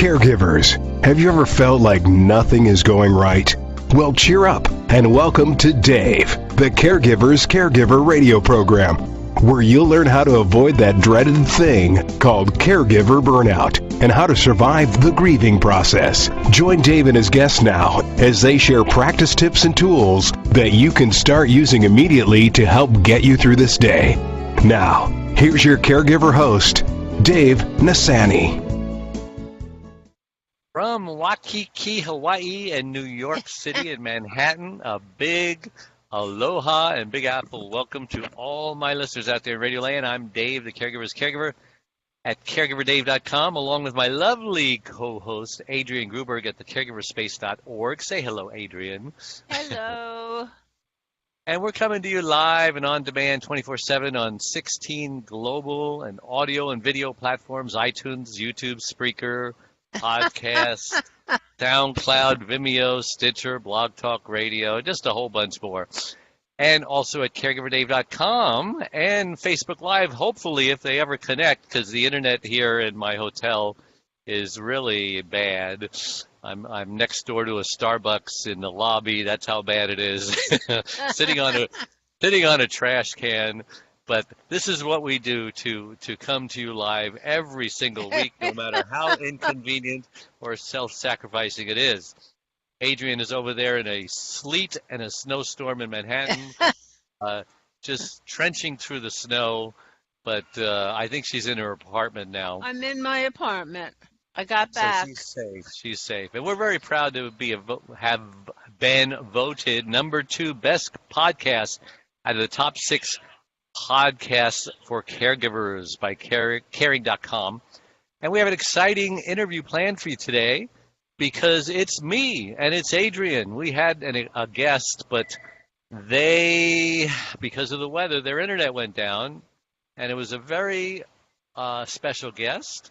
Caregivers, have you ever felt like nothing is going right? Well, cheer up and welcome to Dave, the Caregiver's Caregiver radio program, where you'll learn how to avoid that dreaded thing called caregiver burnout and how to survive the grieving process. Join Dave and his guests now as they share practice tips and tools that you can start using immediately to help get you through this day. Now, here's your caregiver host, Dave Nassaney. From Waikiki, Hawaii, and New York City and Manhattan, a big aloha and big apple welcome to all my listeners out there in Radio Land. I'm Dave, the Caregiver's Caregiver, at caregiverdave.com, along with my lovely co-host, Adrienne Gruberg, at thecaregiverspace.org. Say hello, Adrienne. Hello. And we're coming to you live and on demand 24/7 on 16 global and audio and video platforms: iTunes, YouTube, Spreaker, Podcast, SoundCloud, Vimeo, Stitcher, Blog Talk Radio, just a whole bunch more. And also at caregiverdave.com and Facebook Live, hopefully, if they ever connect, because the internet here in my hotel is really bad. I'm next door to a Starbucks in the lobby. That's how bad it is. sitting on a trash can. But this is what we do to come to you live every single week, no matter how inconvenient or self-sacrificing it is. Adrienne is over there in a sleet and a snowstorm in Manhattan, just trenching through the snow. But I think she's in her apartment now. I'm in my apartment. I got back. So she's safe. She's safe. And we're very proud to have been voted number 2 best podcast out of the top 6 podcasts for caregivers by caring.com. And we have an exciting interview planned for you today because it's me and it's Adrienne. We had a guest, but because of the weather, their internet went down, and it was a very special guest,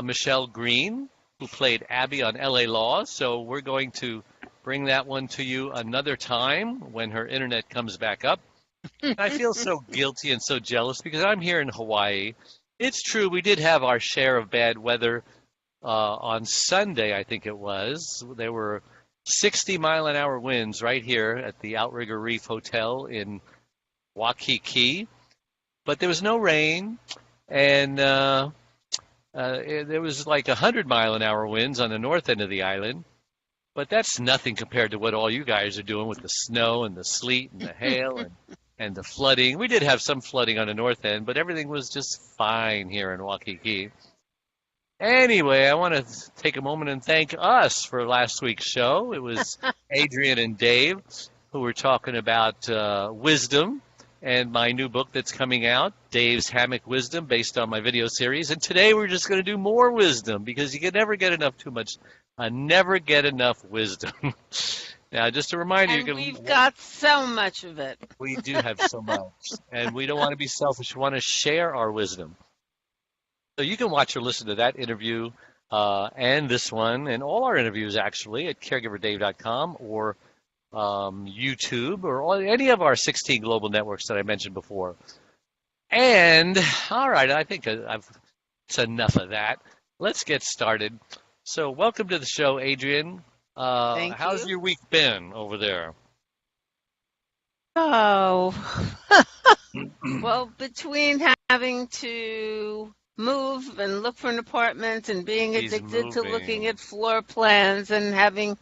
Michelle Green, who played Abby on LA Law. So we're going to bring that one to you another time when her internet comes back up. I feel so guilty and so jealous because I'm here in Hawaii. It's true, we did have our share of bad weather on Sunday, I think it was. There were 60-mile-an-hour winds right here at the Outrigger Reef Hotel in Waikiki. But there was no rain, and there was like 100-mile-an-hour winds on the north end of the island. But that's nothing compared to what all you guys are doing with the snow and the sleet and the hail and the flooding. We did have some flooding on the north end, but everything was just fine here in Waikiki. Anyway, I want to take a moment and thank us for last week's show. It was Adrienne and Dave who were talking about wisdom and my new book that's coming out, Dave's Hammock Wisdom, based on my video series. And today we're just going to do more wisdom because you can never get enough wisdom. Now, just a reminder, we've got so much of it. We do have so much, and we don't want to be selfish. We want to share our wisdom. So you can watch or listen to that interview and this one and all our interviews, actually, at caregiverdave.com or YouTube or any of our 16 global networks that I mentioned before. And, all right, I think it's enough of that. Let's get started. So welcome to the show, Adrienne. How's your week been over there? Oh, well, between having to move and look for an apartment and being addicted to looking at floor plans and having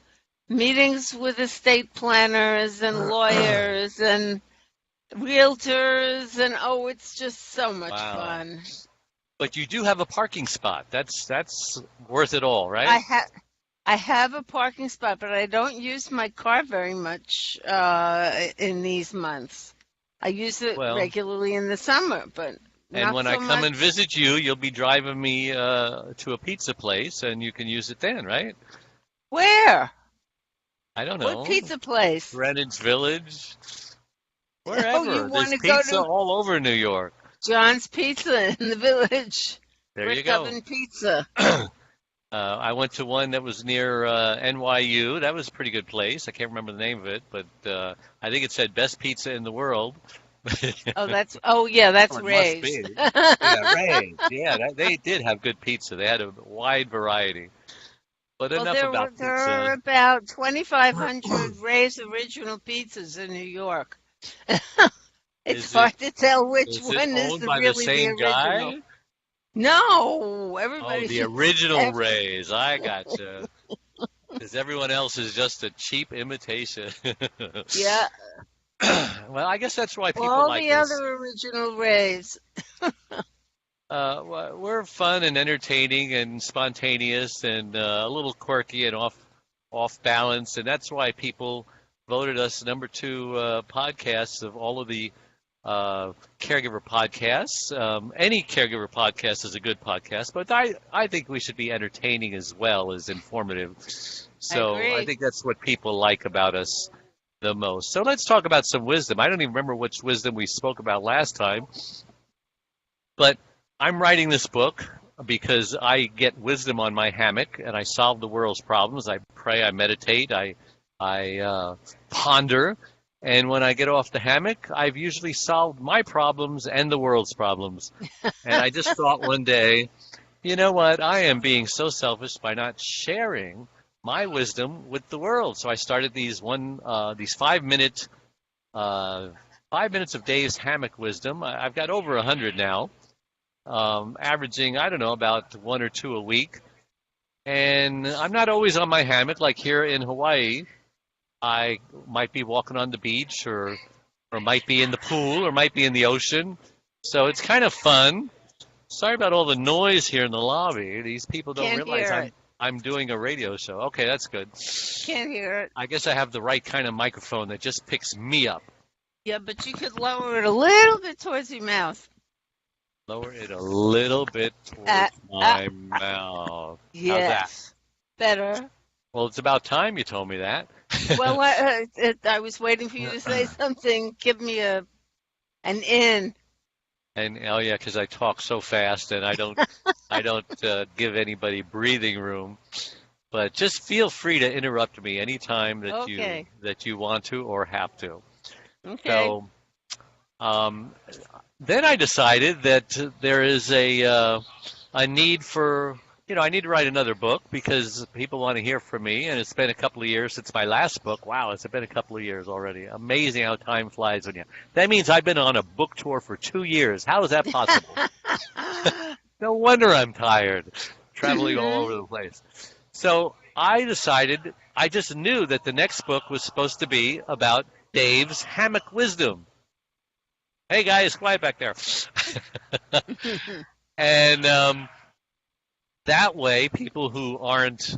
meetings with estate planners and lawyers and realtors, and it's just so much fun. But you do have a parking spot. That's worth it all, right? I have a parking spot, but I don't use my car very much in these months. I use it regularly in the summer, but and when I come much. and visit you, you'll be driving me to a pizza place, and you can use it then, right? Where? I don't know. What pizza place? Greenwich Village. Wherever. You There's pizza all over New York. John's Pizza in the Village. There you go. Oven Pizza. I went to one that was near NYU. That was a pretty good place. I can't remember the name of it, but I think it said best pizza in the world. That's Ray's. Yeah, Ray's. Yeah, they did have good pizza. They had a wide variety. But Well, enough about there are pizza. about 2,500 Ray's Original Pizzas in New York. It's Is it hard to tell which is it one is owned by the really the same original. guy? No, Oh, everybody, the original ev- Rays. I gotcha. Because everyone else is just a cheap imitation. yeah, Well, I guess that's why people all like the us. other original Rays. We're fun and entertaining and spontaneous and a little quirky and off balance, and that's why people voted us number two podcasts of all of the caregiver podcasts. Any caregiver podcast is a good podcast, but I think we should be entertaining as well as informative. I So I agree. think that's what people like about us the most. So let's talk about some wisdom. I don't even remember which wisdom we spoke about last time, but I'm writing this book because I get wisdom on my hammock and I solve the world's problems. I pray, I meditate, I ponder, and when I get off the hammock, I've usually solved my problems and the world's problems. And I just thought one day, you know what? I am being so selfish by not sharing my wisdom with the world. So I started these 5 minutes of Dave's hammock wisdom. I've got over 100 now, averaging, I don't know, about one or two a week. And I'm not always on my hammock like here in Hawaii. I might be walking on the beach or might be in the pool or might be in the ocean. So it's kind of fun. Sorry about all the noise here in the lobby. These people don't Can't realize hear it. I'm doing a radio show. Okay, that's good. Can't hear it. I guess I have the right kind of microphone that just picks me up. Yeah, but you could lower it a little bit towards your mouth. Lower it a little bit Uh, towards my mouth. How's that? yes, better. Well, it's about time you told me that. Well, I was waiting for you to say something. Give me an in. And oh yeah, because I talk so fast and I don't give anybody breathing room. But just feel free to interrupt me anytime Okay. that you want to or have to. Okay. So um, then I decided that there is a need for, I need to write another book because people want to hear from me, and it's been a couple of years since my last book. Wow, it's been a couple of years already. Amazing how time flies when you. That means I've been on a book tour for 2 years. How is that possible? No wonder I'm tired, traveling all over the place. So I decided, I just knew that the next book was supposed to be about Dave's Hammock Wisdom. Hey guys, quiet back there. And that way, people who aren't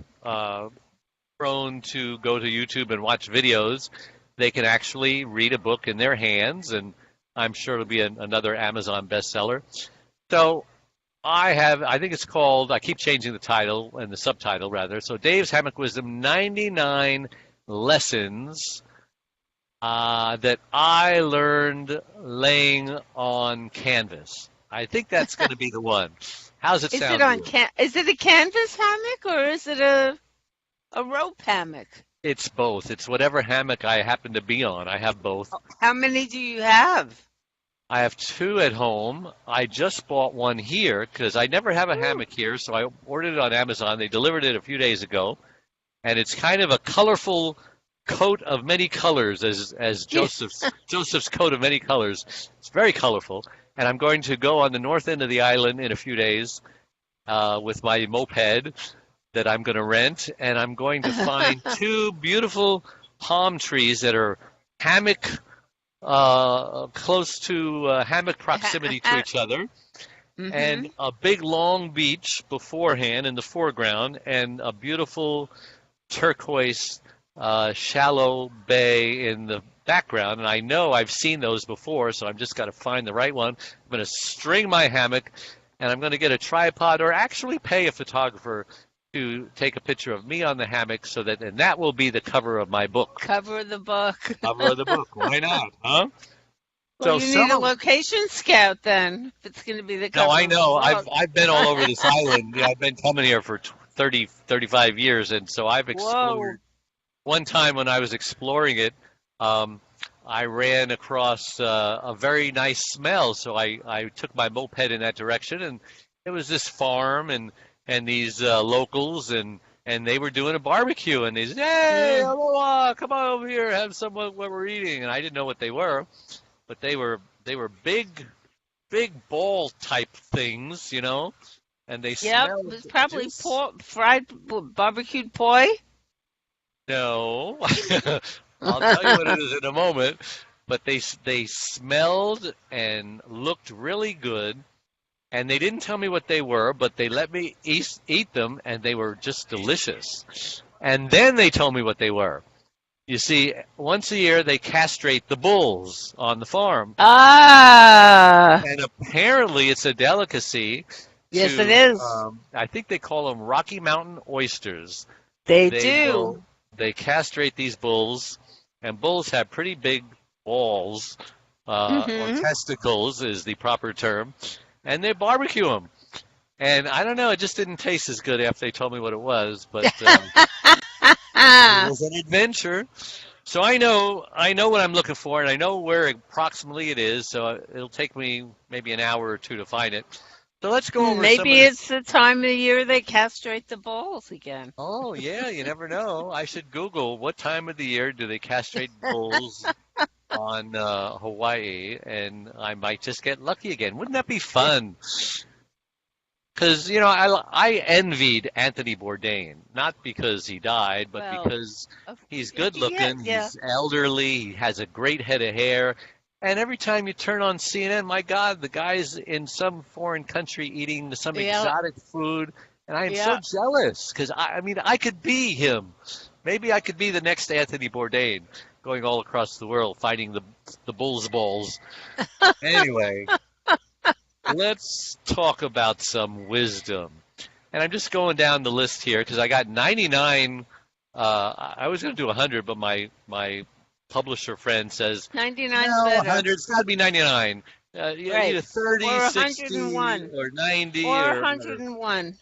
prone to go to YouTube and watch videos, they can actually read a book in their hands, and I'm sure it'll be another Amazon bestseller. So I think it's called, I keep changing the title and the subtitle rather. So Dave's Hammock Wisdom, 99 Lessons that I learned laying on canvas. I think that's going to be the one. How's it Is sound it to on you? is it a canvas hammock or is it a rope hammock? It's both. It's whatever hammock I happen to be on. I have both. How many do you have? I have two at home. I just bought one here because I never have a hammock here, so I ordered it on Amazon. They delivered it a few days ago, and it's kind of a colorful coat of many colors, as Joseph's coat of many colors. It's very colorful, and I'm going to go on the north end of the island in a few days with my moped that I'm going to rent, and I'm going to find two beautiful palm trees that are hammock close to hammock proximity to each other, and a big long beach beforehand in the foreground, and a beautiful turquoise shallow bay in the background. And I know I've seen those before, so I've just got to find the right one. I'm going to string my hammock, and I'm going to get a tripod or actually pay a photographer to take a picture of me on the hammock, and that will be the cover of my book. Cover of the book. Cover of the book. Why not? Huh? Well, you need a location scout then, if it's going to be the cover. No, I know. Of the book. I've been all over this island. Yeah, I've been coming here for 30, 35 years, and so I've explored. One time when I was exploring it, I ran across a very nice smell, so I took my moped in that direction, and it was this farm and these locals, and and they were doing a barbecue, and they said, "Hey, aloha, come on over here, have some of what we're eating." And I didn't know what they were, but they were big ball type things, and they Yep, it smelled was probably just fried barbecued poi. no. I'll tell you what it is in a moment. But they smelled and looked really good, and they didn't tell me what they were, but they let me eat them, and they were just delicious. And then they told me what they were. You see, once a year they castrate the bulls on the farm, Ah, and apparently it's a delicacy. yes, it is. I think they call them Rocky Mountain oysters. They They do. they castrate these bulls, and bulls have pretty big balls, or Mm-hmm. testicles is the proper term, and they barbecue them. And I don't know, it just didn't taste as good after they told me what it was, but it was an adventure. So I know what I'm looking for, and I know where approximately it is. So it'll take me maybe an hour or two to find it. So let's go over some of Maybe the. it's the time of year they castrate the bulls again. Oh yeah, you never know. I should Google what time of the year do they castrate bulls on Hawaii, and I might just get lucky again. Wouldn't that be fun? Because I envied Anthony Bourdain, not because he died, but Well, because he's good yeah, looking, yeah. he's elderly, he has a great head of hair, and every time you turn on CNN, my God, the guy's in some foreign country eating some Yeah, exotic food, and I am so yeah. jealous because I mean I could be him. Maybe I could be the next Anthony Bourdain, going all across the world fighting the bulls balls. Anyway. Let's talk about some wisdom. And I'm just going down the list here because I got 99. I was going to do 100, but my publisher friend says, 99's no, better. 100. It's got to be 99. Right. Either 30, Or 60, 101. or 90, Or or 101.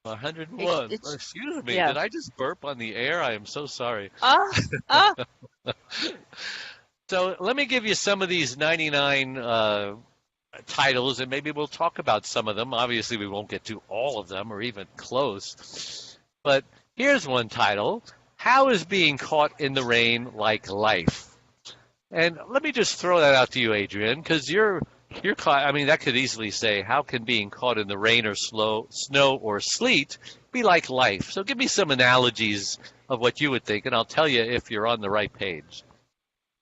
101. It's Excuse me. yeah. Did I just burp on the air? I am so sorry. Ah, ah. So let me give you some of these 99 titles, and maybe we'll talk about some of them. Obviously, we won't get to all of them or even close. But here's one title: How is being caught in the rain like life? And let me just throw that out to you, Adrienne, because you're caught. I mean, that could easily say, how can being caught in the rain or snow or sleet be like life? So give me some analogies of what you would think, and I'll tell you if you're on the right page.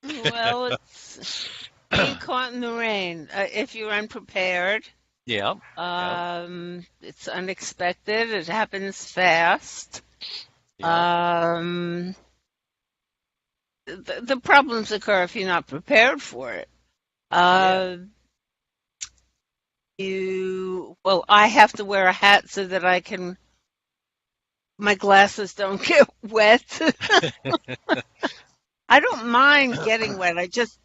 Well, it's being caught in the rain. If you're unprepared, Yeah, yeah, it's unexpected. It happens fast. yeah. The problems occur if you're not prepared for it. Yeah. Well, I have to wear a hat so that my glasses don't get wet. I don't mind getting wet. I just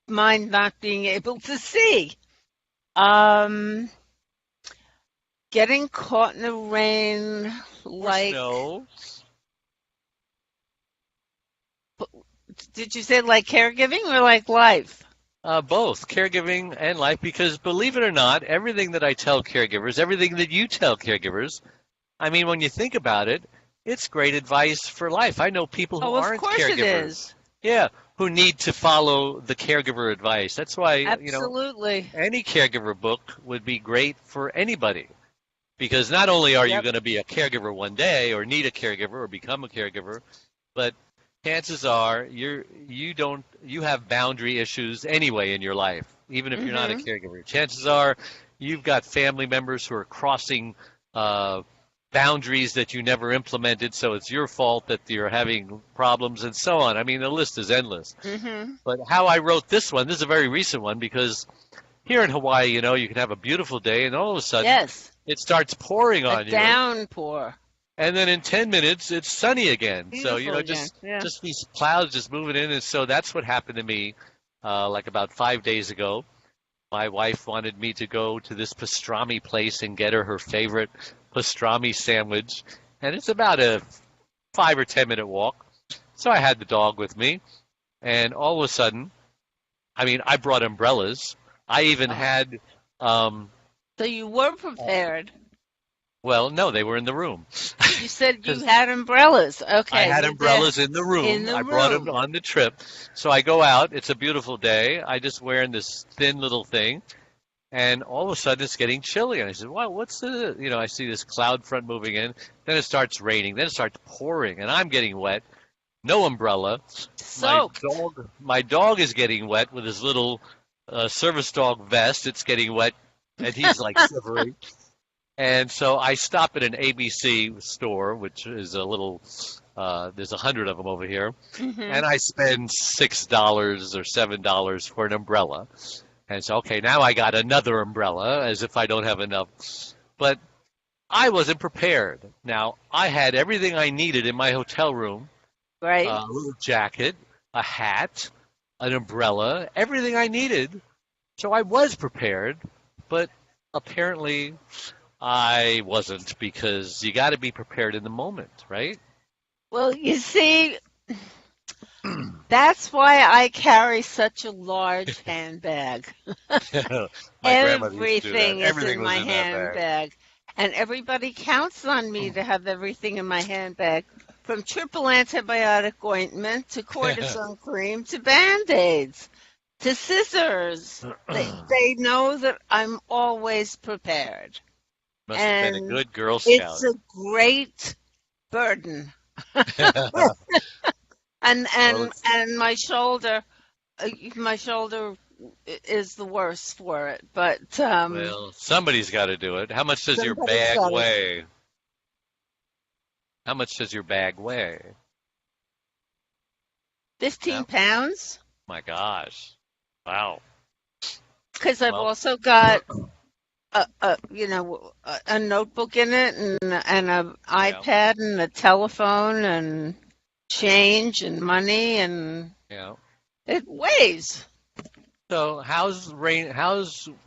mind not being able to see. Getting caught in the rain, Or snow. did you say like caregiving or like life? Both caregiving and life, because believe it or not, everything that I tell caregivers, everything that you tell caregivers, I mean, when you think about it, it's great advice for life. I know people who Oh, of aren't course it caregivers. is. Yeah, who need to follow the caregiver advice. That's why, Absolutely. any caregiver book would be great for anybody. Because not only are you Yep. going to be a caregiver one day or need a caregiver or become a caregiver, but chances are you have boundary issues anyway in your life, even if you're not a Mhm. caregiver. Chances are you've got family members who are crossing boundaries that you never implemented, so it's your fault that you're having problems and so on. I mean, the list is endless. Mhm. But how I wrote this one, this is a very recent one because here in Hawaii, you can have a beautiful day and all of a sudden Yes. it starts pouring A on you. downpour. And then in 10 minutes, it's sunny again. So, Beautiful again. Yeah. just these clouds just moving in. And so that's what happened to me like about 5 days ago. My wife wanted me to go to this pastrami place and get her favorite pastrami sandwich. And it's about a 5 or 10 minute walk. So I had the dog with me. And all of a sudden, I mean, I brought umbrellas. I even Oh. had So you were prepared. Well, no, they were in the room. You said you 'Cause had umbrellas. I Okay, had you're there umbrellas in the in room. the I brought them room. on the trip. So I go out. It's a beautiful day. I just wearing this thin little thing. And all of a sudden it's getting chilly. And I said, wow, what's the, I see this cloud front moving in. Then it starts raining. Then it starts pouring. And I'm getting wet. No umbrella. Soaked. My dog is getting wet with his little service dog vest. It's getting wet. And he's like shivering. And so I stop at an ABC store, which is a little, there's 100 of them over here, Hmm. and I spend $6 or $7 for an umbrella. And so, okay, now I got another umbrella, as if I don't have enough. But I wasn't prepared. Now, I had everything I needed in my hotel room, Right. a little jacket, a hat, an umbrella, everything I needed. So I was prepared, but apparently I wasn't because you got to be prepared in the moment, right? Well, you see, that's why I carry such a large handbag. My grandmother used to do that. Everything is Everything in was my in that bag. handbag. And everybody counts on me to have everything in my handbag, from triple antibiotic ointment to cortisone cream to Band-Aids to scissors. They know that I'm always prepared. Must have been a And good Girl it's Scout. a great burden. And Well, and and my shoulder is the worst for it, but somebody's got to do it. How much does your somebody's bag got it. weigh? How much does your bag weigh? 15 Yeah. pounds, My gosh. Wow. because I've Well, also got a notebook in it and a yeah, iPad and a telephone and change and money and yeah. it weighs. So how's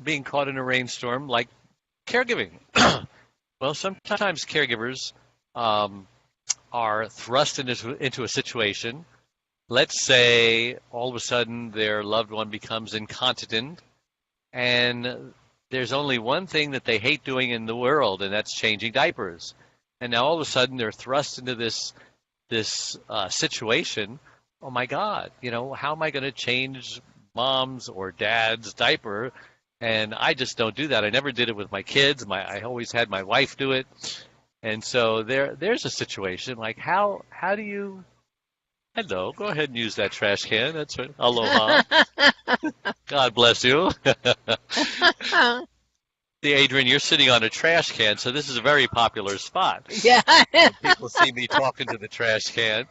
being caught in a rainstorm like caregiving? Well, sometimes caregivers um, are thrust into a situation. Let's say all of a sudden their loved one becomes incontinent, and there's only one thing that they hate doing in the world, and that's changing diapers. And now all of a sudden they're thrust into this situation. Oh my God, how am I going to change mom's or dad's diaper? And I just don't do that. I never did it with my kids. I always had my wife do it. And so there's a situation like how do you hello, go ahead and use that trash can. That's right. Aloha. God bless you. See, Adrian, you're sitting on a trash can, so this is a very popular spot. Yeah. When people see me talking to the trash can,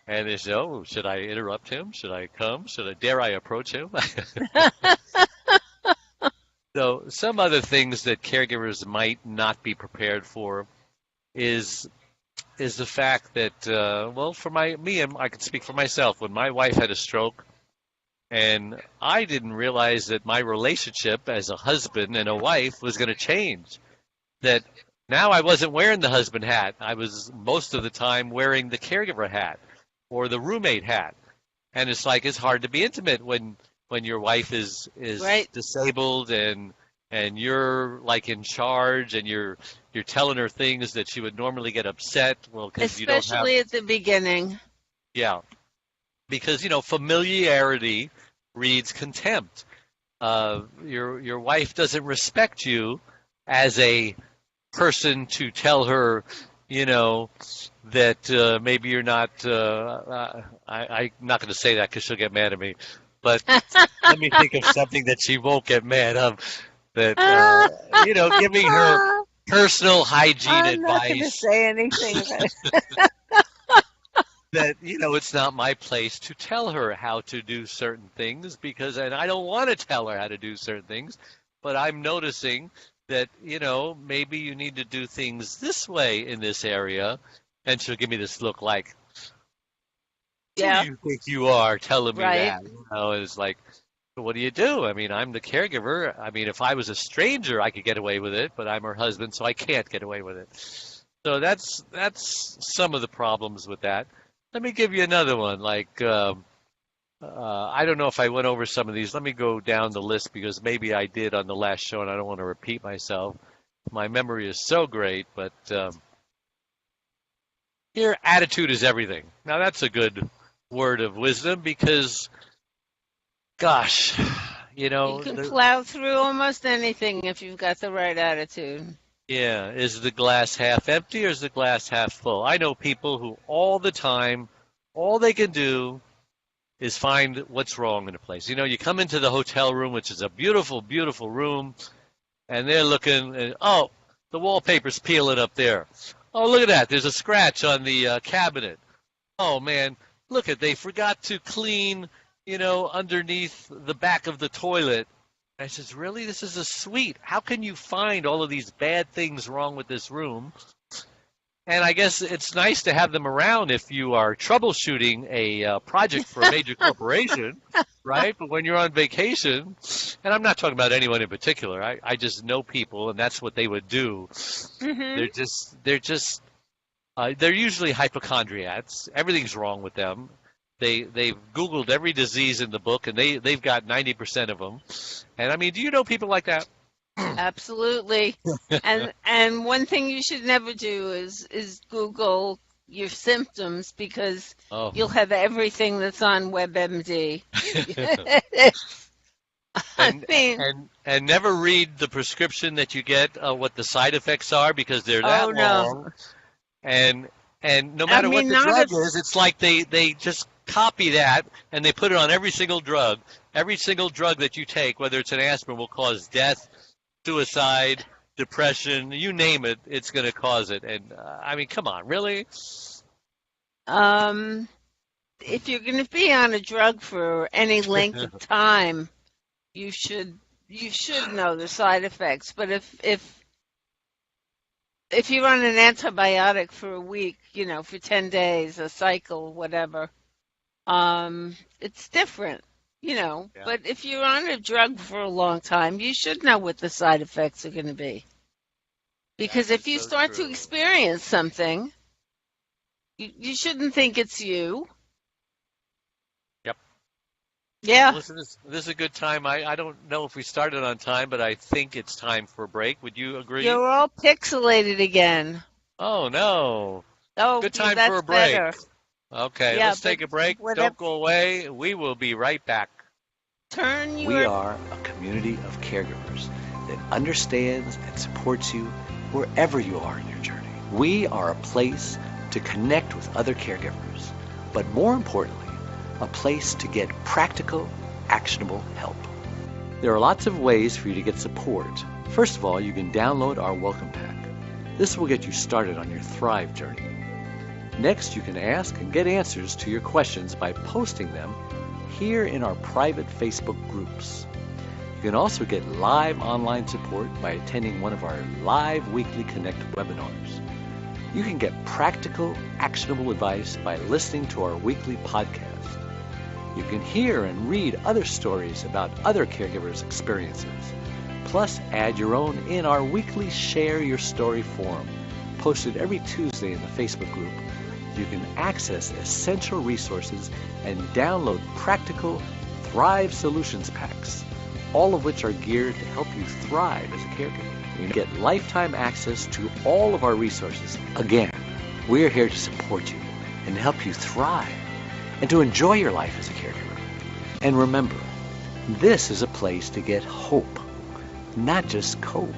and they say, "Oh, should I interrupt him? Should I come? Dare I approach him?" So, some other things that caregivers might not be prepared for is the fact that, well, for I can speak for myself. When my wife had a stroke, and I didn't realize that my relationship as a husband and a wife was going to change. That now I wasn't wearing the husband hat. I was most of the time wearing the caregiver hat or the roommate hat. And it's hard to be intimate when your wife is Right. disabled and you're like in charge and you're telling her things that she would normally get upset. Well, because you don't have, Especially at the beginning. yeah, because familiarity reads contempt. Your wife doesn't respect you as a person to tell her, that maybe you're not. I'm not going to say that because she'll get mad at me. But let me think of something that she won't get mad of. That giving her personal hygiene I'm not going to advice. say anything. That it's not my place to tell her how to do certain things and I don't want to tell her how to do certain things, but I'm noticing that maybe you need to do things this way in this area, and she'll give me this look like, who Yeah. do you think you are telling me Right. that? And it's like, what do you do? I mean, I'm the caregiver. I mean, if I was a stranger, I could get away with it, but I'm her husband, so I can't get away with it. So that's some of the problems with that. Let me give you another one. Like, I don't know if I went over some of these. Let me go down the list because maybe I did on the last show and I don't want to repeat myself. My memory is so great, but here, attitude is everything. Now, that's a good word of wisdom because, gosh, You can plow through almost anything if you've got the right attitude. yeah, is the glass half empty or is the glass half full? I know people who all the time, all they can do is find what's wrong in a place. You come into the hotel room, which is a beautiful, beautiful room, and they're looking, and, oh, the wallpaper's peeling up there. Oh, look at that. There's a scratch on the cabinet. Oh, man, look they forgot to clean, underneath the back of the toilet. I says, really? This is a suite. How can you find all of these bad things wrong with this room? And I guess it's nice to have them around if you are troubleshooting a project for a major corporation, right? But when you're on vacation, and I'm not talking about anyone in particular, I just know people, and that's what they would do. Mm-hmm. They're usually hypochondriacs. Everything's wrong with them. They've Googled every disease in the book, and they've got 90% of them. And I mean, do you know people like that? Absolutely. And one thing you should never do is Google your symptoms because you'll have everything that's on WebMD. And never read the prescription that you get, what the side effects are, because they're that long. And no matter what the drug is, it's like they just copy that and they put it on every single drug. Every single drug that you take, whether it's an aspirin, will cause death, suicide, depression, you name it, it's going to cause it. And I mean, come on, really? If you're going to be on a drug for any length of time, you should know the side effects. But if you're on an antibiotic for a week, for 10 days, a cycle, whatever, it's different. Yeah. But if you're on a drug for a long time, you should know what the side effects are going to be. Because if you start to experience something, you shouldn't think it's you. Yep. Yeah. Listen, this is a good time. I don't know if we started on time, but I think it's time for a break. Would you agree? You're all pixelated again. Oh, no. Oh, good time for a break. Better. Okay, let's take a break. Don't go away. We will be right back. We are a community of caregivers that understands and supports you wherever you are in your journey. We are a place to connect with other caregivers, but more importantly, a place to get practical, actionable help. There are lots of ways for you to get support. First of all, you can download our welcome pack. This will get you started on your Thrive journey. Next, you can ask and get answers to your questions by posting them here in our private Facebook groups. You can also get live online support by attending one of our live weekly Connect webinars. You can get practical, actionable advice by listening to our weekly podcast. You can hear and read other stories about other caregivers' experiences. Plus, add your own in our weekly Share Your Story forum, posted every Tuesday in the Facebook group. You can access essential resources and download practical Thrive Solutions packs, all of which are geared to help you thrive as a caregiver. You get lifetime access to all of our resources. Again, we're here to support you and help you thrive and to enjoy your life as a caregiver. And remember, this is a place to get hope, not just cope.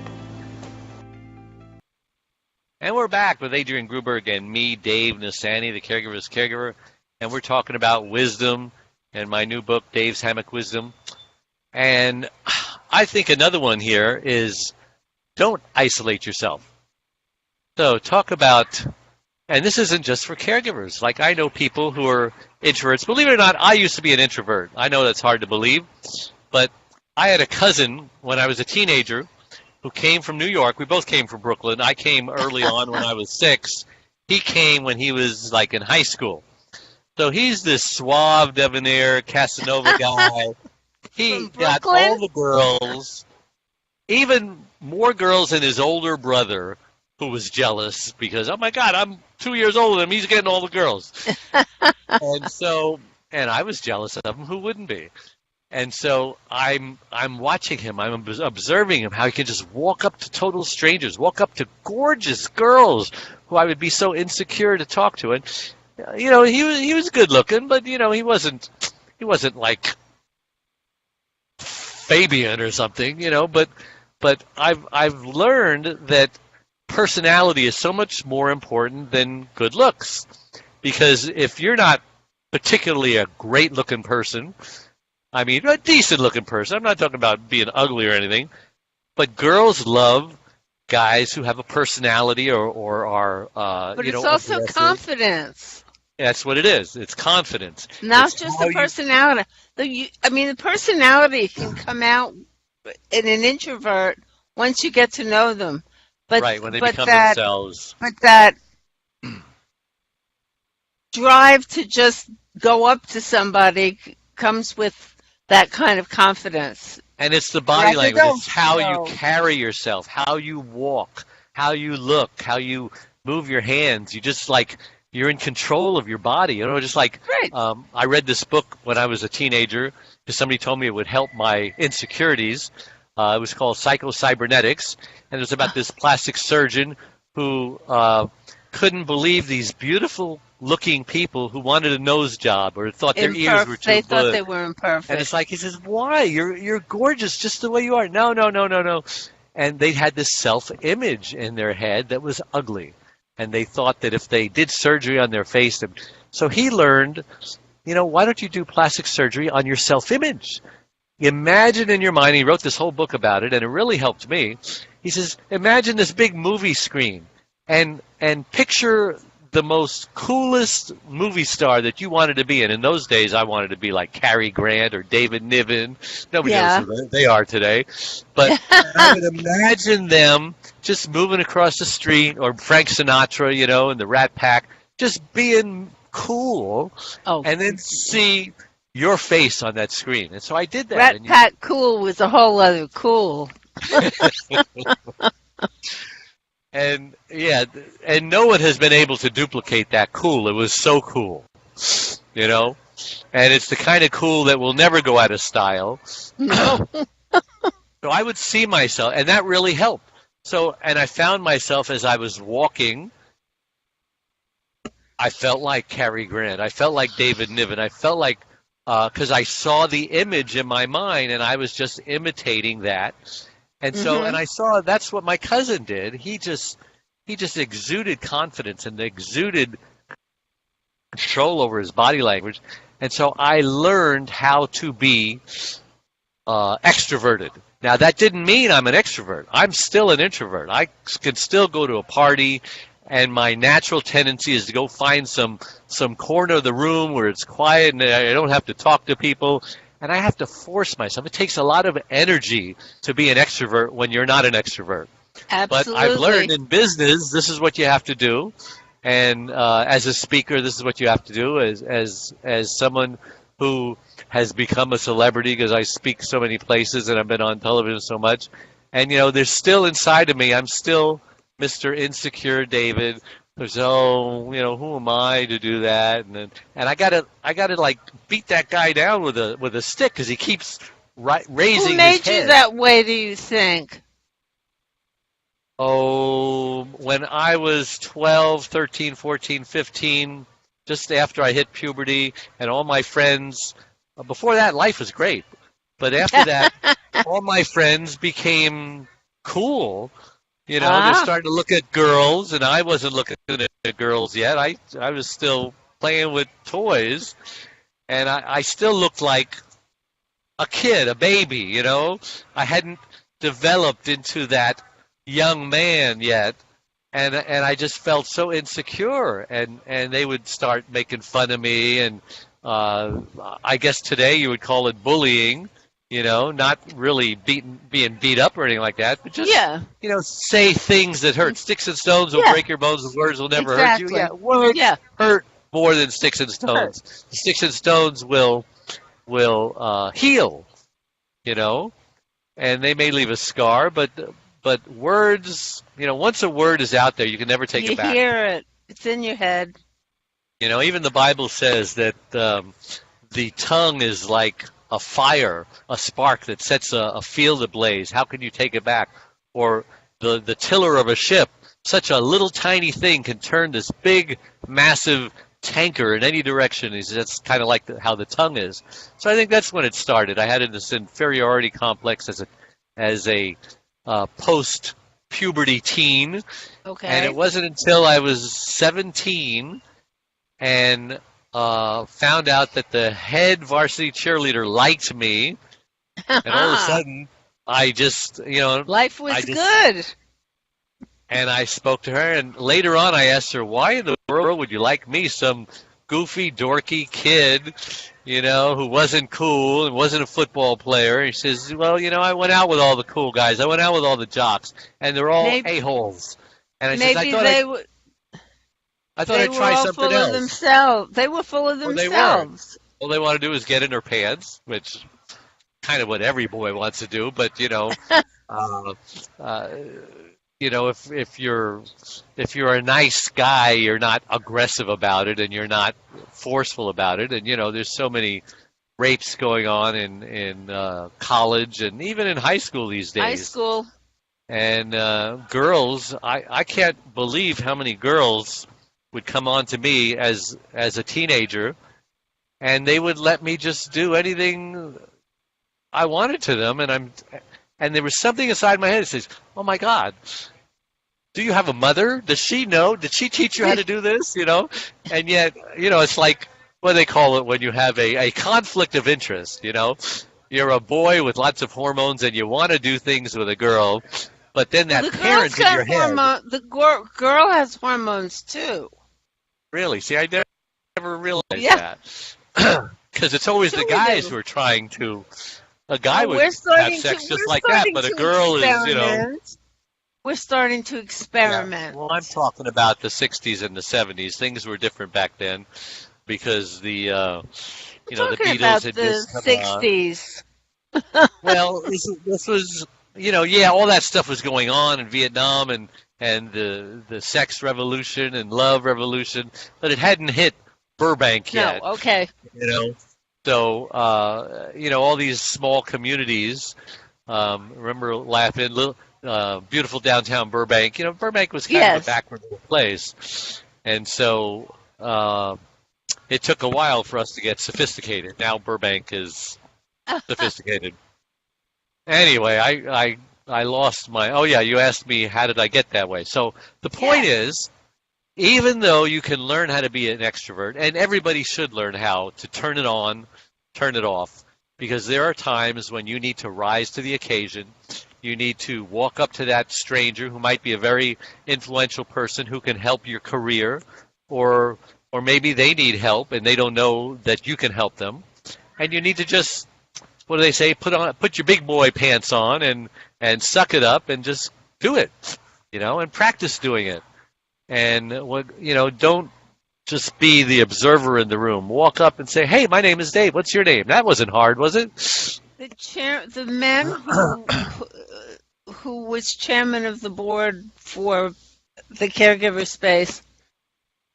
And we're back with Adrienne Gruberg and me, Dave Nassaney, the Caregiver's Caregiver, and we're talking about wisdom and my new book, Dave's Hammock Wisdom. And I think another one here is don't isolate yourself. So talk about, and this isn't just for caregivers. Like I know people who are introverts. Believe it or not, I used to be an introvert. I know that's hard to believe, but I had a cousin when I was a teenager who came from New York. We both came from Brooklyn. I came early on when I was 6. He came when he was like in high school. So he's this suave, debonair, Casanova guy. He got all the girls, even more girls than his older brother, who was jealous because, oh my God, I'm 2 years older than him. He's getting all the girls. And I was jealous of him. Who wouldn't be? And so I'm watching him. I'm observing him, how he can just walk up to total strangers, walk up to gorgeous girls who I would be so insecure to talk to. And he was good looking, but he wasn't like Fabian or something, But I've learned that personality is so much more important than good looks, because if you're not particularly a great looking person, I mean, a decent-looking person. I'm not talking about being ugly or anything, but girls love guys who have a personality or are, But it's also confidence. That's what it is. It's confidence. Not just the personality. The personality can come out in an introvert once you get to know them. But, right, when they become themselves. But that drive to just go up to somebody comes with that kind of confidence. And it's the body language. It's how you carry yourself, how you walk, how you look, how you move your hands. You just you're in control of your body. Just like right. I read this book when I was a teenager because somebody told me it would help my insecurities. It was called Psycho-Cybernetics, and it was about this plastic surgeon who couldn't believe these beautiful-looking people who wanted a nose job or thought their ears were too They good. thought they were imperfect. And it's like, he says, why? You're gorgeous just the way you are. No. And they had this self-image in their head that was ugly. And they thought that if they did surgery on their face, so he learned, why don't you do plastic surgery on your self-image? Imagine in your mind, he wrote this whole book about it, and it really helped me. He says, imagine this big movie screen and picture the most coolest movie star that you wanted to be in. In those days, I wanted to be like Cary Grant or David Niven. Nobody knows who they are today. But I would imagine them just moving across the street, or Frank Sinatra, and the Rat Pack, just being cool, and then see your face on that screen. And so I did that. Rat Pack cool was a whole other cool. And no one has been able to duplicate that cool. It was so cool, And it's the kind of cool that will never go out of style. No. So I would see myself, and that really helped. And I found myself as I was walking, I felt like Cary Grant. I felt like David Niven. I felt like, because I saw the image in my mind, and I was just imitating that. And so, and I saw that's what my cousin did. He just exuded confidence and exuded control over his body language. And so I learned how to be extroverted. Now, that didn't mean I'm an extrovert. I'm still an introvert. I can still go to a party, and my natural tendency is to go find some corner of the room where it's quiet and I don't have to talk to people. And I have to force myself. It takes a lot of energy to be an extrovert when you're not an extrovert. Absolutely. But I've learned in business, this is what you have to do. And as a speaker, this is what you have to do. As someone who has become a celebrity because I speak so many places and I've been on television so much. And, there's still inside of me, I'm still Mr. Insecure David. There's who am I to do that? And I gotta like beat that guy down with a stick because he keeps raising his head. Who made you that way, do you think? Oh, when I was 12, 13, 14, 15, just after I hit puberty, and all my friends, before that, life was great. But after that, all my friends became cool. They're starting to look at girls, and I wasn't looking at girls yet. I was still playing with toys, and I still looked like a kid, a baby, I hadn't developed into that young man yet, and I just felt so insecure, and they would start making fun of me, and I guess today you would call it bullying. Not really being beat up or anything like that, but just, say things that hurt. Sticks and stones will break your bones, and words will never hurt you. Yeah, words hurt more than sticks and stones. Sticks and stones will heal, and they may leave a scar, but words, once a word is out there, you can never take it back. You hear it. It's in your head. Even the Bible says that the tongue is like a fire, a spark that sets a field ablaze? How can you take it back? Or the tiller of a ship, such a little tiny thing can turn this big, massive tanker in any direction. That's kind of like how the tongue is. So I think that's when it started. I had this inferiority complex as a post-puberty teen. Okay. And it wasn't until I was 17 and found out that the head varsity cheerleader liked me, and all of a sudden, I just, life was good. And I spoke to her, and later on, I asked her, "Why in the world would you like me, some goofy, dorky kid, who wasn't cool and wasn't a football player?" And she says, "Well, I went out with all the cool guys. I went out with all the jocks, and they're all a-holes." And I said, I thought I'd try something else. They were full of themselves. All they want to do is get in their pants, which kind of what every boy wants to do. But if you're a nice guy, you're not aggressive about it, and you're not forceful about it. And there's so many rapes going on in college and even in high school these days. High school. And girls, I can't believe how many girls would come on to me as a teenager, and they would let me just do anything I wanted to them, and there was something inside my head that says, "Oh my God, do you have a mother? Does she know? Did she teach you how to do this?" And yet, it's like what they call it when you have a conflict of interest. You're a boy with lots of hormones, and you want to do things with a girl, but then that parent in your head. The girl has hormones too. Really? See, I never realized that. Because it's always the guys who are trying to. A guy would have sex just like that, but a girl is, We're starting to experiment. Yeah. Well, I'm talking about the 60s and the 70s. Things were different back then because the the Beatles had just come 60s. Well, this was, all that stuff was going on in Vietnam and the sex revolution and love revolution, but it hadn't hit Burbank yet. No, okay. So, all these small communities, remember laughing, beautiful downtown Burbank. Burbank was kind of a backward place. And so it took a while for us to get sophisticated. Now Burbank is sophisticated. Anyway, I lost my... Oh, yeah, you asked me how did I get that way. So the point is, even though you can learn how to be an extrovert, and everybody should learn how to turn it on, turn it off, because there are times when you need to rise to the occasion. You need to walk up to that stranger who might be a very influential person who can help your career, or maybe they need help and they don't know that you can help them. And you need to just, what do they say, put your big boy pants on and suck it up and just do it, and practice doing it. And don't just be the observer in the room. Walk up and say, "Hey, my name is Dave. What's your name?" That wasn't hard, was it? The man who was chairman of the board for the Caregiver Space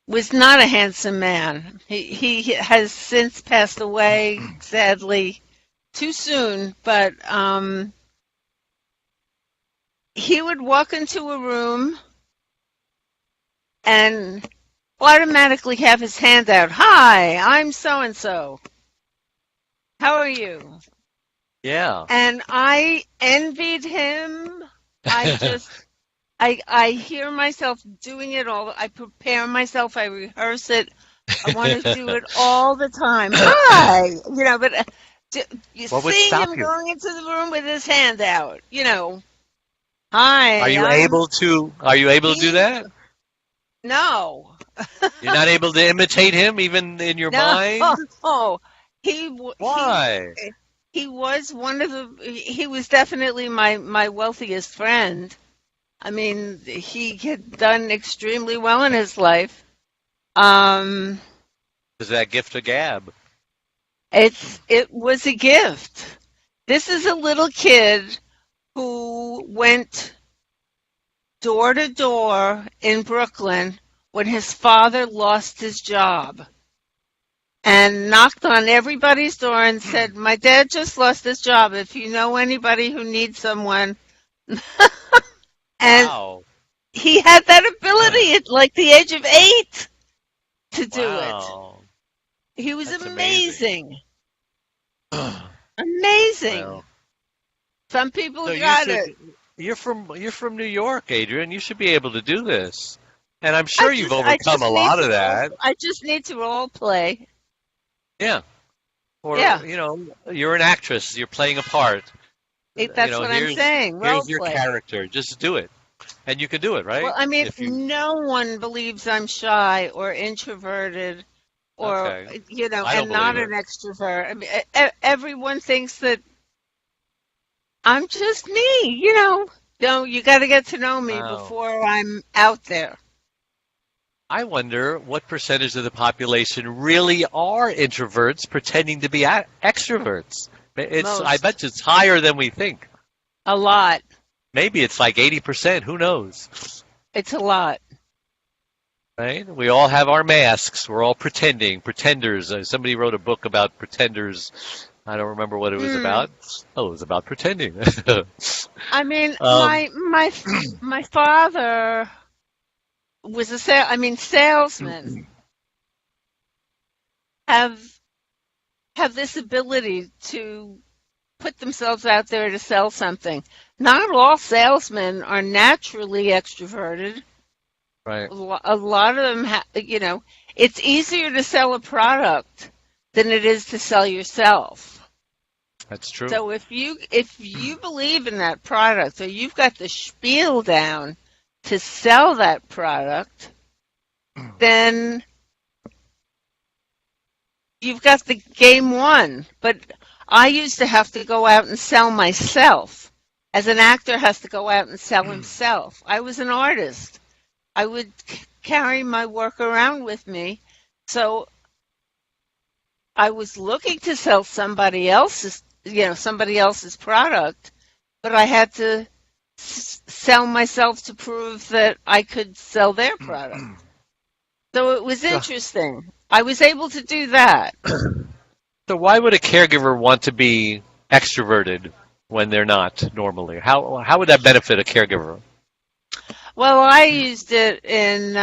was not a handsome man. He has since passed away, sadly, too soon. But he would walk into a room and automatically have his hand out. "Hi, I'm so-and-so. How are you?" Yeah. And I envied him. I hear myself doing it all. I prepare myself. I rehearse it. I want to do it all the time. Hi, but you see him going into the room with his hand out. Hi. Are you able to do that? No. You're not able to imitate him even in your mind? Oh, why? He was he was definitely my wealthiest friend. I mean, he had done extremely well in his life. Is that gift a gab? It was a gift. This is a little kid who went door to door in Brooklyn when his father lost his job. and knocked on everybody's door and said, "My dad just lost his job. If you know anybody who needs someone." And Wow. he had that ability at like the age of 8 to do it. Wow. He was That's amazing. Amazing. Well, Some people so got it. you're from New York, Adrienne. You should be able to do this. And I'm sure you've I overcome just a need lot to of that. I just need to role play. Yeah. Or, Yeah. you're an actress. You're playing a part. That's what I'm saying. Role Here's your play. character. Just do it. And you can do it, right? Well, I mean, If you, no one believes I'm shy or introverted or, Okay. I and don't not believe an it. extrovert. I mean, everyone thinks that I'm just me, No, you got to get to know me Wow. before I'm out there. I wonder what percentage of the population really are introverts pretending to be extroverts. I Most. bet it's higher than we think. A lot. Maybe it's like 80%. Who knows? It's a lot. Right? We all have our masks. We're all pretenders. Somebody wrote a book about pretenders. I don't remember what it was about. Oh, it was about pretending. I mean, Um, my father was salesmen have this ability to put themselves out there to sell something. Not all salesmen are naturally extroverted. right. A lot of them, it's easier to sell a product than it is to sell yourself. That's true. So if you believe in that product, or you've got the spiel down to sell that product, then you've got the game won. But I used to have to go out and sell myself, as an actor has to go out and sell himself. I was an artist. I would carry my work around with me, so I was looking to sell somebody else's product, but I had to sell myself to prove that I could sell their product. So it was interesting. I was able to do that. So why would a caregiver want to be extroverted when they're not normally? How would that benefit a caregiver? Well, I used it in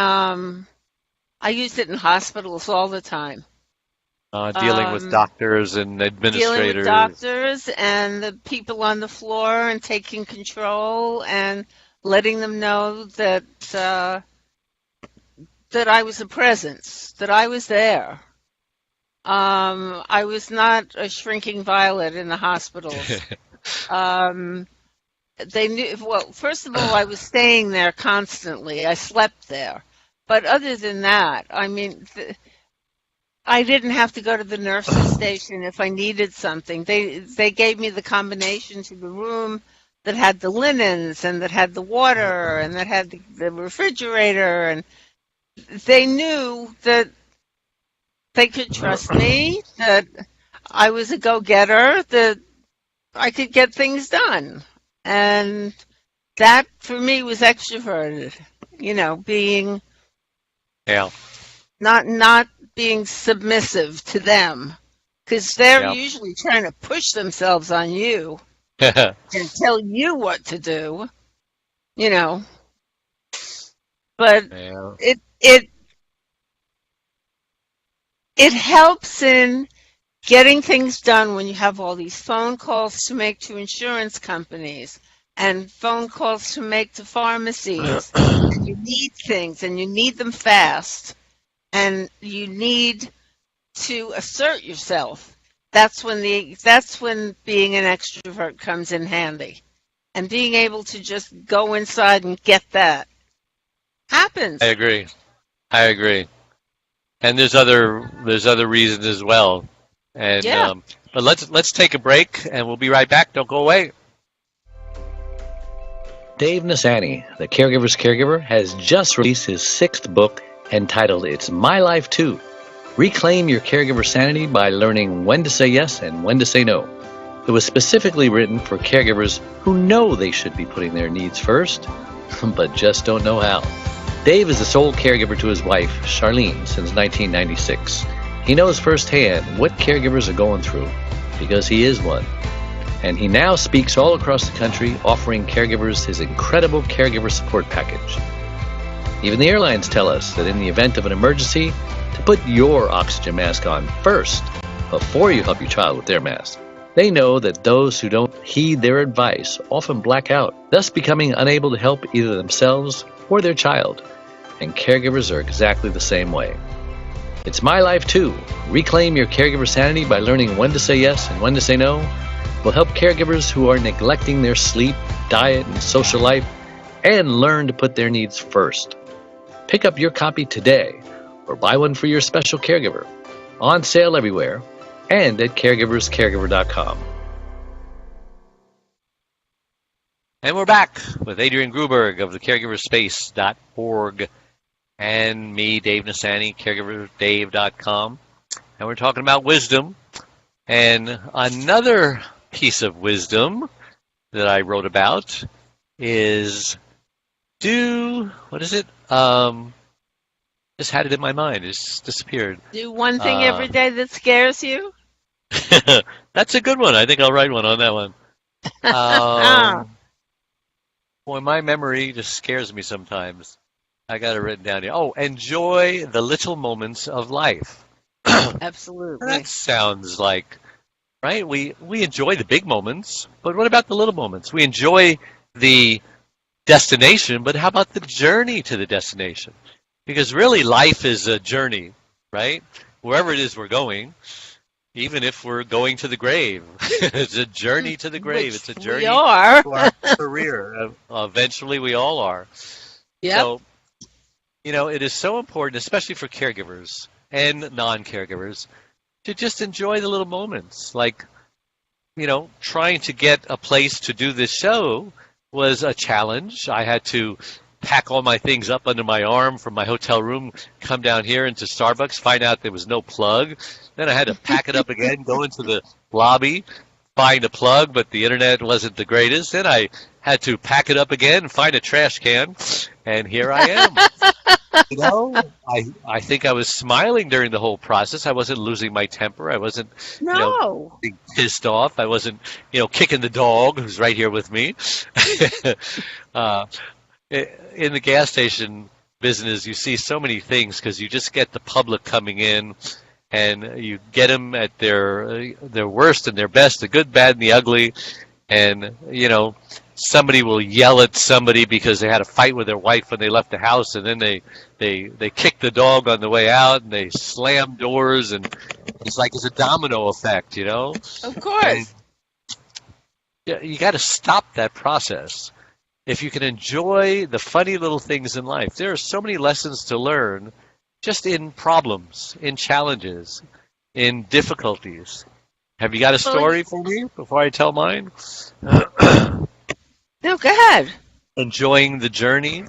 hospitals all the time. Dealing with doctors and administrators. Dealing with doctors and the people on the floor and taking control and letting them know that I was a presence, that I was there. I was not a shrinking violet in the hospitals. They knew, well, first of all, I was staying there constantly. I slept there. But other than that, I mean, I didn't have to go to the nurse's station if I needed something. They gave me the combination to the room that had the linens and that had the water and that had the refrigerator, and they knew that they could trust me, that I was a go-getter, that I could get things done. And that, for me, was extroverted, being not being submissive to them, because they're usually trying to push themselves on you and tell you what to do, But it helps in getting things done when you have all these phone calls to make to insurance companies and phone calls to make to pharmacies. And you need things, and you need them fast, and you need to assert yourself. That's when being an extrovert comes in handy, and being able to just go inside and get that happens. I agree. And there's other reasons as well. And but let's take a break, and we'll be right back. Don't go away. Dave Nassaney, the Caregiver's Caregiver, has just released his 6th book entitled It's My Life Too. Reclaim your caregiver sanity by learning when to say yes and when to say no. It was specifically written for caregivers who know they should be putting their needs first, but just don't know how. Dave is the sole caregiver to his wife, Charlene, since 1996. He knows firsthand what caregivers are going through because he is one. And he now speaks all across the country, offering caregivers his incredible caregiver support package. Even the airlines tell us that in the event of an emergency, to put your oxygen mask on first before you help your child with their mask. They know that those who don't heed their advice often black out, thus becoming unable to help either themselves or their child. And caregivers are exactly the same way. It's my life too. Reclaim your caregiver sanity by learning when to say yes and when to say no. Will help caregivers who are neglecting their sleep, diet, and social life, and learn to put their needs first. Pick up your copy today, or buy one for your special caregiver. On sale everywhere, and at caregiverscaregiver.com. And we're back with Adrienne Gruberg of the Caregiverspace.org and me, Dave Nassaney, caregiverdave.com. And we're talking about wisdom. And another piece of wisdom that I wrote about is what is it? Just had it in my mind. It just disappeared. Do one thing every day that scares you? That's a good one. I think I'll write one on that one. Boy, my memory just scares me sometimes. I got it written down here. Oh, enjoy the little moments of life. Absolutely. That sounds like, right? We enjoy the big moments, but what about the little moments? We enjoy the destination, but how about the journey to the destination? Because really life is a journey, right? Wherever it is we're going, even if we're going to the grave. It's a journey to the grave. It's a journey to our career. Eventually we all are. Yep. So, it is so important, especially for caregivers and non-caregivers, to just enjoy the little moments. Like, trying to get a place to do this show was a challenge. I had to pack all my things up under my arm from my hotel room, come down here into Starbucks, find out there was no plug. Then I had to pack it up again, go into the lobby, find a plug, but the internet wasn't the greatest. Then I had to pack it up again, find a trash can, and here I am. I think I was smiling during the whole process. I wasn't losing my temper. I wasn't being pissed off. I wasn't, kicking the dog who's right here with me. In the gas station business, you see so many things because you just get the public coming in, and you get them at their worst and their best, the good, bad, and the ugly. And somebody will yell at somebody because they had a fight with their wife when they left the house, and then they kick the dog on the way out, and they slam doors, and it's like it's a domino effect, Of course. And you got to stop that process. If you can enjoy the funny little things in life, there are so many lessons to learn just in problems, in challenges, in difficulties. Have you got a story for me before I tell mine? No, go ahead. Enjoying the journey.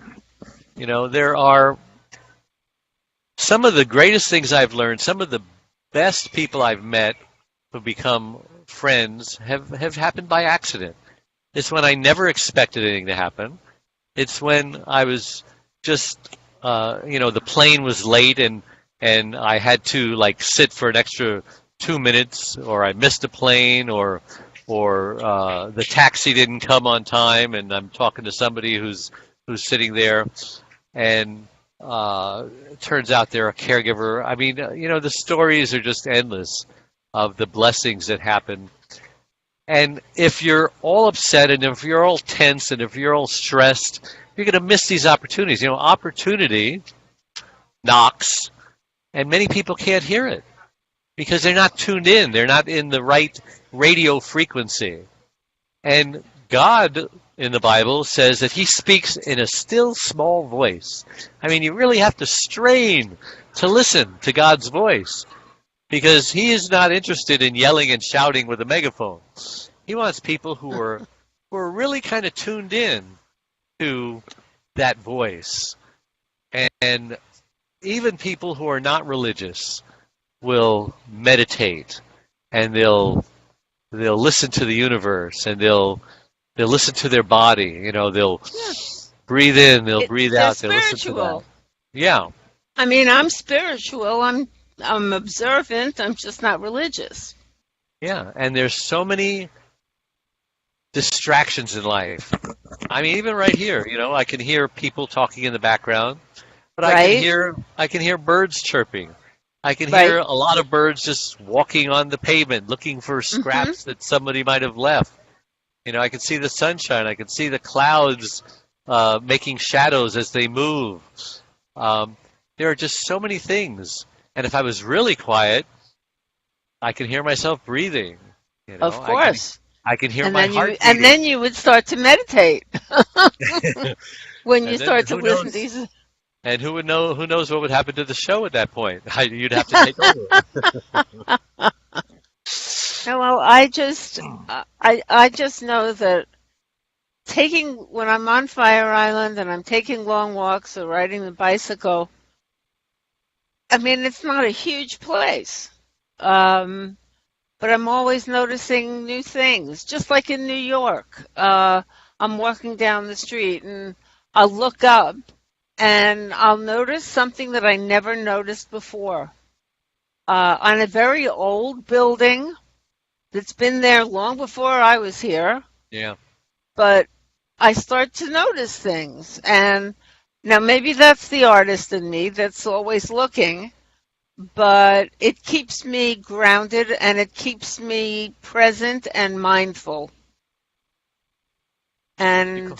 There are some of the greatest things I've learned, some of the best people I've met who become friends have happened by accident. It's when I never expected anything to happen. It's when I was just, the plane was late and I had to sit for an extra 2 minutes, or I missed a plane, or the taxi didn't come on time, and I'm talking to somebody who's sitting there, and it turns out they're a caregiver. I mean, the stories are just endless of the blessings that happen. And if you're all upset, and if you're all tense, and if you're all stressed, you're going to miss these opportunities. Opportunity knocks, and many people can't hear it because they're not tuned in. They're not in the right radio frequency. And God in the Bible says that he speaks in a still small voice. I mean, you really have to strain to listen to God's voice, because he is not interested in yelling and shouting with a megaphone. He wants people who are really kind of tuned in to that voice. And even people who are not religious will meditate, and they'll listen to the universe, and they'll listen to their body. They'll breathe in, they'll breathe out, they'll listen to that. Yeah. I mean, I'm spiritual. I'm I'm observant. I'm just not religious. Yeah, and there's so many distractions in life. I mean, even right here, I can hear people talking in the background, but Right? I can hear birds chirping. I can Right. hear a lot of birds just walking on the pavement, looking for scraps that somebody might have left. I can see the sunshine. I can see the clouds making shadows as they move. There are just so many things. And if I was really quiet, I can hear myself breathing. Of course. I can hear And my then heart you beating. and then you would start to meditate when you And then start to who listen to knows? these. And who would know? Who knows what would happen to the show at that point? You'd have to take over. No, well, I just know that when I'm on Fire Island and I'm taking long walks or riding the bicycle, I mean, it's not a huge place. But I'm always noticing new things, just like in New York. I'm walking down the street and I'll look up and I'll notice something that I never noticed before. On a very old building that's been there long before I was here. Yeah. But I start to notice things. And now maybe that's the artist in me that's always looking. But it keeps me grounded and it keeps me present and mindful. And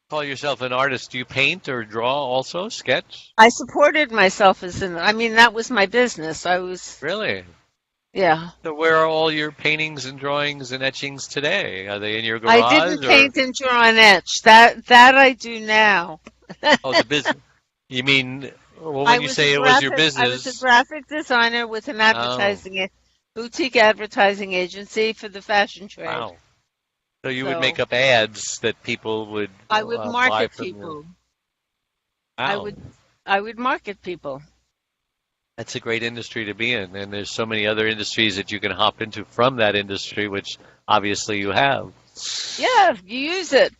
Call yourself an artist. Do you paint or draw also? Sketch? I supported myself that was my business. Really? Yeah. So where are all your paintings and drawings and etchings today? Are they in your garage? I didn't paint and draw and etch. That I do now. Oh, the business. You mean, well, when you say it was your business. I was a graphic designer with an boutique advertising agency for the fashion trade. Wow. So you would make up ads that people would I would buy market from people. you. Wow. I would market people. That's a great industry to be in, and there's so many other industries that you can hop into from that industry, which obviously you have. Yeah, you use it.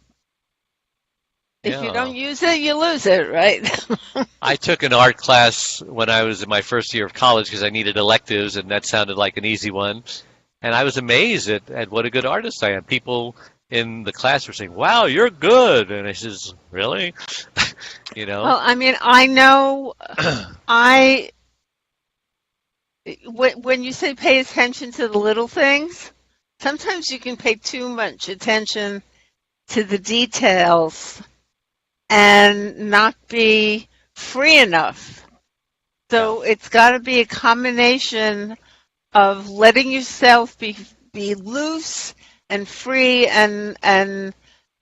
If you don't use it, you lose it, right? I took an art class when I was in my first year of college because I needed electives, and that sounded like an easy one. And I was amazed at what a good artist I am. People in the class were saying, "Wow, you're good," and I says, "Really?" Well, I mean, I know. When you say pay attention to the little things, sometimes you can pay too much attention to the details and not be free enough. So it's got to be a combination of letting yourself be loose and free and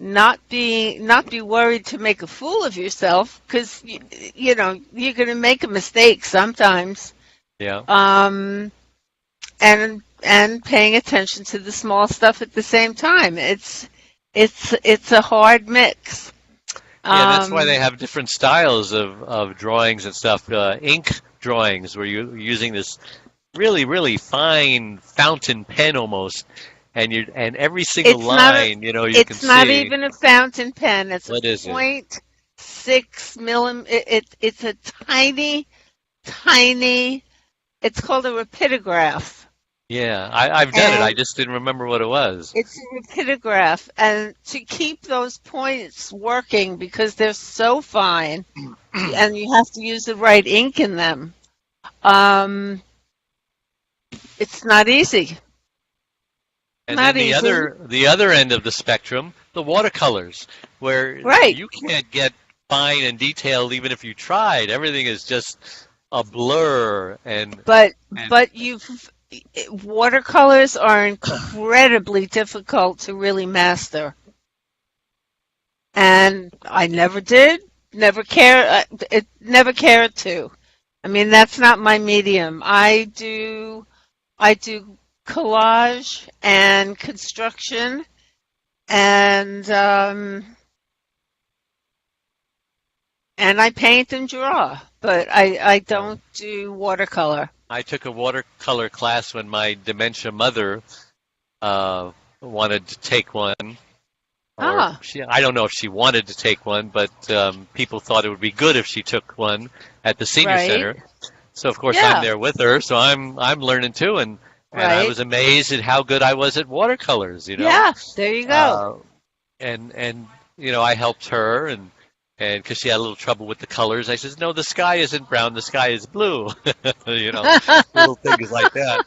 not be worried to make a fool of yourself, because you're going to make a mistake sometimes. Yeah. And paying attention to the small stuff at the same time. It's a hard mix. Yeah, that's why they have different styles of drawings and stuff. Ink drawings, where you're using this really, really fine fountain pen almost, and every single line, you can see. It's not even a fountain pen. It's what is 0.6 millimeter. It's a tiny. It's called a rapidograph. Yeah, I've done it. I just didn't remember what it was. It's a rapidograph, and to keep those points working, because they're so fine, and you have to use the right ink in them. It's not easy. And then the other end of the spectrum, the watercolors, where you can't get fine and detailed even if you tried. Everything is just a blur. But watercolors are incredibly difficult to really master. And I never cared to. I mean, that's not my medium. I do collage and construction, and I paint and draw, but I don't do watercolor. I took a watercolor class when my dementia mother wanted to take one. I don't know if she wanted to take one, but people thought it would be good if she took one at the senior center. So of course I'm Yeah. there with her, so I'm learning too, and I Right. was amazed at how good I was at watercolors, Yeah. There you go. Uh, and I helped her, and because she had a little trouble with the colors, I says, no, the sky isn't brown, the sky is blue. you know, Little things like that.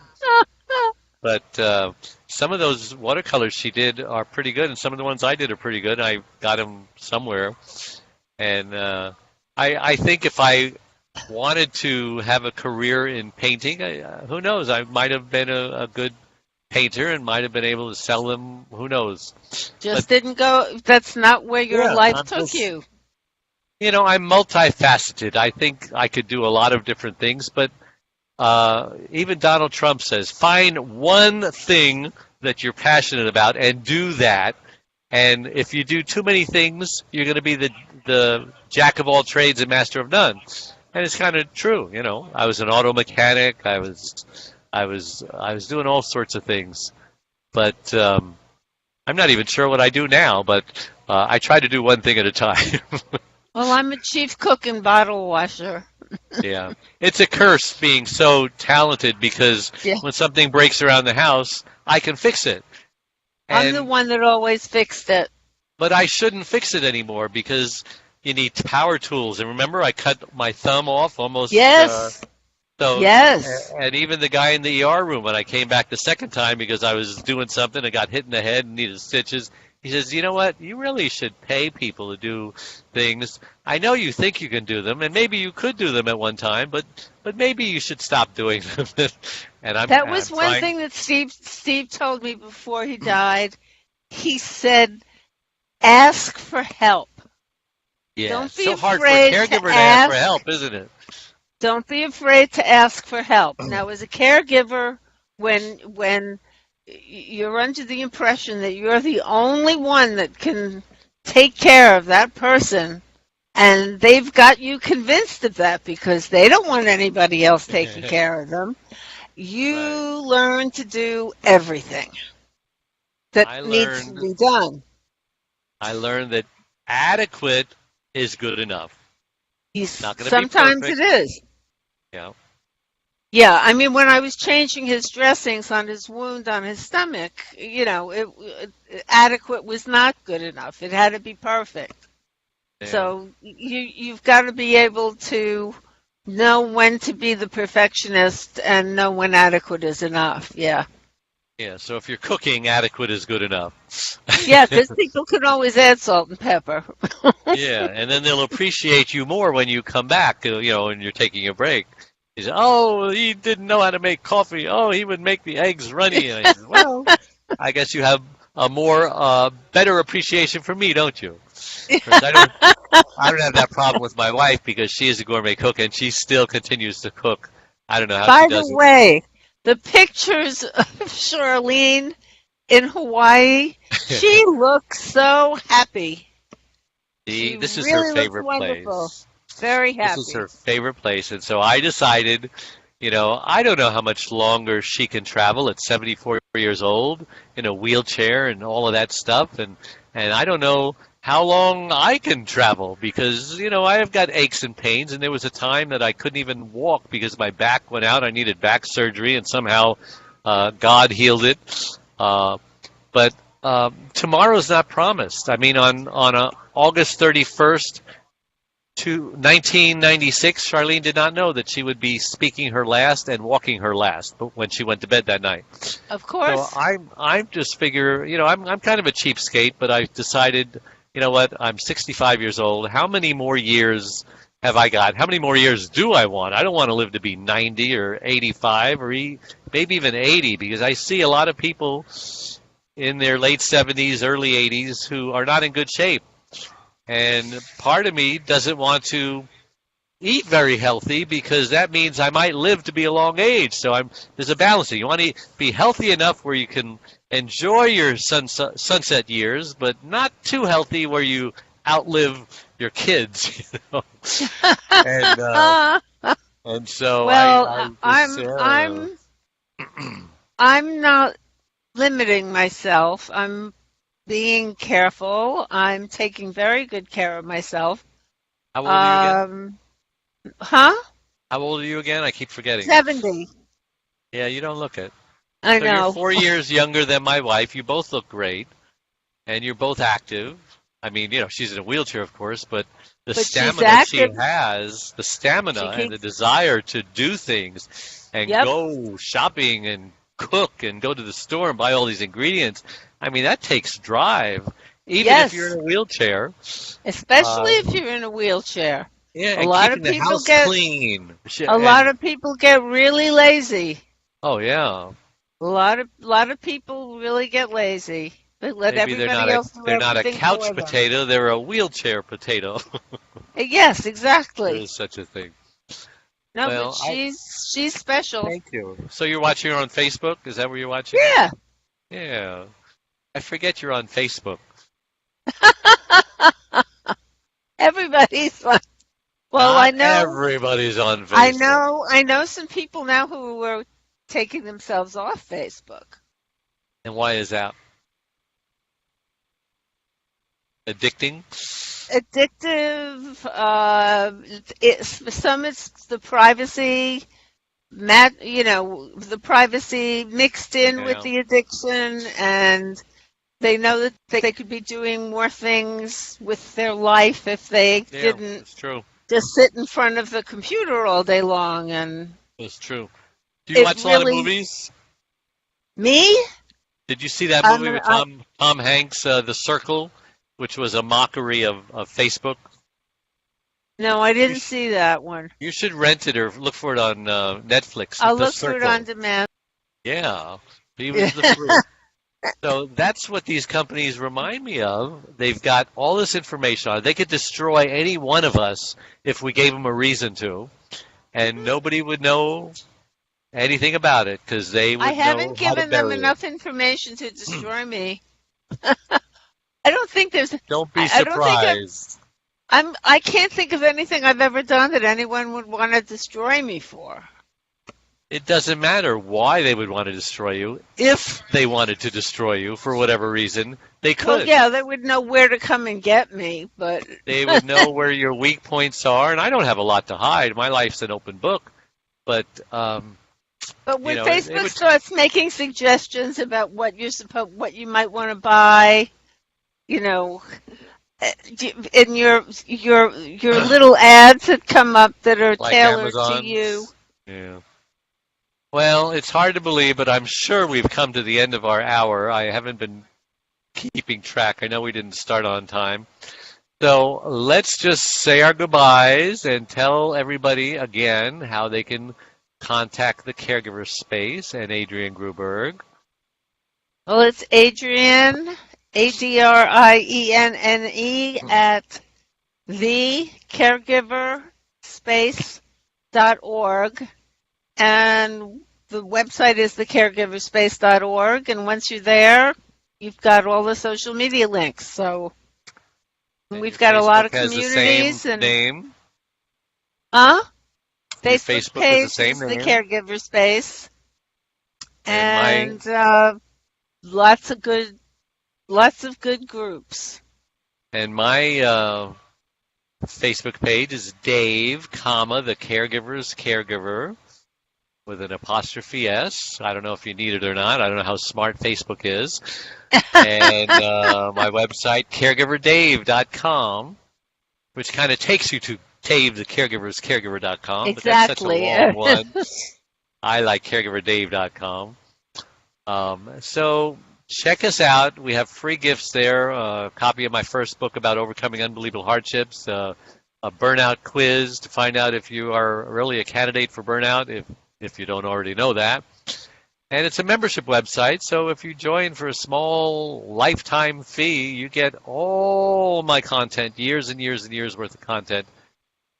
But some of those watercolors she did are pretty good, and some of the ones I did are pretty good. I got them somewhere, and I think if I wanted to have a career in painting, who knows? I might have been a good painter and might have been able to sell them. Who knows? Just But didn't go. That's not where your yeah, life I'm took just, you. I'm multifaceted. I think I could do a lot of different things, but even Donald Trump says, find one thing that you're passionate about and do that. And if you do too many things, you're going to be the jack of all trades and master of none. And it's kind of true, I was an auto mechanic. I was doing all sorts of things, but I'm not even sure what I do now. But I try to do one thing at a time. Well, I'm a chief cook and bottle washer. Yeah, it's a curse being so talented because Yeah. when something breaks around the house, I can fix it. I'm the one that always fixed it. But I shouldn't fix it anymore because you need power tools. And remember, I cut my thumb off almost. Yes. Yes. And even the guy in the ER room, when I came back the second time because I was doing something and got hit in the head and needed stitches, he says, you know what? You really should pay people to do things. I know you think you can do them, and maybe you could do them at one time, but maybe you should stop doing them. That was one thing that Steve told me before he died. He said, ask for help. Yeah, Don't be so hard for a afraid caregiver to to ask for ask. help, isn't it? Don't be afraid to ask for help. Now, as a caregiver, when you're under the impression that you're the only one that can take care of that person, and they've got you convinced of that because they don't want anybody else taking care of them, you Right. learn to do everything that needs to be done. I learned that adequate is good enough. Not going to be Sometimes perfect. it is. Yeah. Yeah, I mean, when I was changing his dressings on his wound on his stomach, adequate was not good enough. It had to be perfect. Yeah. So you've got to be able to know when to be the perfectionist and know when adequate is enough. Yeah. Yeah, so if you're cooking, adequate is good enough. Yeah, because people can always add salt and pepper. Yeah, and then they'll appreciate you more when you come back, when you're taking a break. He said, oh, he didn't know how to make coffee. Oh, he would make the eggs runny. And I said, well, I guess you have a better appreciation for me, don't you? 'Cause I don't have that problem with my wife because she is a gourmet cook and she still continues to cook. I don't know how By she does the it. way, the pictures of Charlene in Hawaii, she looks so happy. This is really her looks favorite wonderful. place. Very happy. This is her favorite place. And so I decided, I don't know how much longer she can travel at 74 years old in a wheelchair and all of that stuff. And I don't know how long I can travel because, I have got aches and pains. And there was a time that I couldn't even walk because my back went out. I needed back surgery and somehow God healed it. But tomorrow's not promised. I mean, on August 31st, 1996, Charlene did not know that she would be speaking her last and walking her last when she went to bed that night. Of course. So I'm just figure, I'm kind of a cheapskate, but I decided, you know what, I'm 65 years old. How many more years have I got? How many more years do I want? I don't want to live to be 90 or 85 or maybe even 80 because I see a lot of people in their late 70s, early 80s who are not in good shape. And part of me doesn't want to eat very healthy because that means I might live to be a long age. So there's a balancing. You want to be healthy enough where you can enjoy your sunset years, but not too healthy where you outlive your kids. And so well, I'm not limiting myself. I'm being careful. I'm taking very good care of myself. How old are you again? Huh? How old are you again? I keep forgetting. 70. Yeah, you don't look it. I So know. you're 4 years younger than my wife. You both look great, and you're both active. I mean, she's in a wheelchair, of course, but the stamina she has, the stamina and the desire to do things and go shopping and cook and go to the store and buy all these ingredients, I mean, that takes drive, even if you're in a wheelchair. Especially if you're in a wheelchair. Yeah, a lot of people clean. A lot of people get really lazy. Oh, yeah. A lot of people really get lazy. They let Maybe everybody else do they're not a everything couch for them. potato, they're a wheelchair potato. Yes, exactly. There is such a thing. No, Well, but she's special. Thank you. So you're watching her on Facebook? Is that where you're watching? Yeah. Yeah. I forget you're on Facebook. Everybody's on. Well, Not I know everybody's on Facebook. I know some people now who are taking themselves off Facebook. And why is that? Addicting? Addictive. Some it's the privacy. The privacy mixed in with the addiction, and they know that they could be doing more things with their life if they didn't it's true. just sit in front of the computer all day long. And it's true. Do you watch a lot of movies? Me? Did you see that movie with Tom Hanks, The Circle, which was a mockery of Facebook? No, I didn't see that one. You should rent it or look for it on Netflix. I'll look for it on demand. Yeah, he was the fruit. So that's what these companies remind me of. They've got all this information on it. They could destroy any one of us if we gave them a reason to, and nobody would know anything about it because they would know how to bury it. I haven't given them enough information to destroy me. I don't think there's. Don't be surprised. I can't think of anything I've ever done that anyone would want to destroy me for. It doesn't matter why they would want to destroy you. If they wanted to destroy you for whatever reason, they could. Well, yeah, they would know where to come and get me, but they would know where your weak points are. And I don't have a lot to hide. My life's an open book. But when Facebook starts making suggestions about what you might want to buy, in your little ads that come up that are like tailored Amazon. To you. Yeah. Well, it's hard to believe, but I'm sure we've come to the end of our hour. I haven't been keeping track. I know we didn't start on time. So let's just say our goodbyes and tell everybody again how they can contact the Caregiver Space and Adrienne Gruberg. Well, it's Adrienne, ADRIENNE at thecaregiverspace.org. And the website is thecaregiverspace.org. And once you're there, you've got all the social media links. So we've got a lot of communities. The same name? Facebook page is the Caregiver Space. And lots of good groups. And my Facebook page is Dave, the Caregiver's Caregiver, with an apostrophe S. I don't know if you need it or not. I don't know how smart Facebook is. And my website, caregiverdave.com, which kind of takes you to Dave, the Caregiver's Caregiver.com. Exactly. But that's such a long one. I like caregiverdave.com. So check us out. We have free gifts there. A copy of my first book about overcoming unbelievable hardships, a burnout quiz to find out if you are really a candidate for burnout, if you don't already know that. And it's a membership website, so if you join for a small lifetime fee, you get all my content, years and years and years worth of content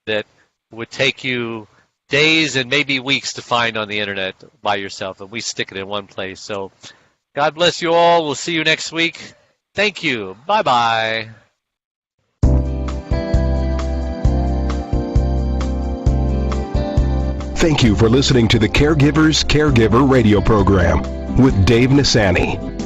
that would take you days and maybe weeks to find on the internet by yourself, and we stick it in one place. So God bless you all. We'll see you next week. Thank you. Bye-bye. Thank you for listening to the Caregiver's Caregiver radio program with Dave Nassaney.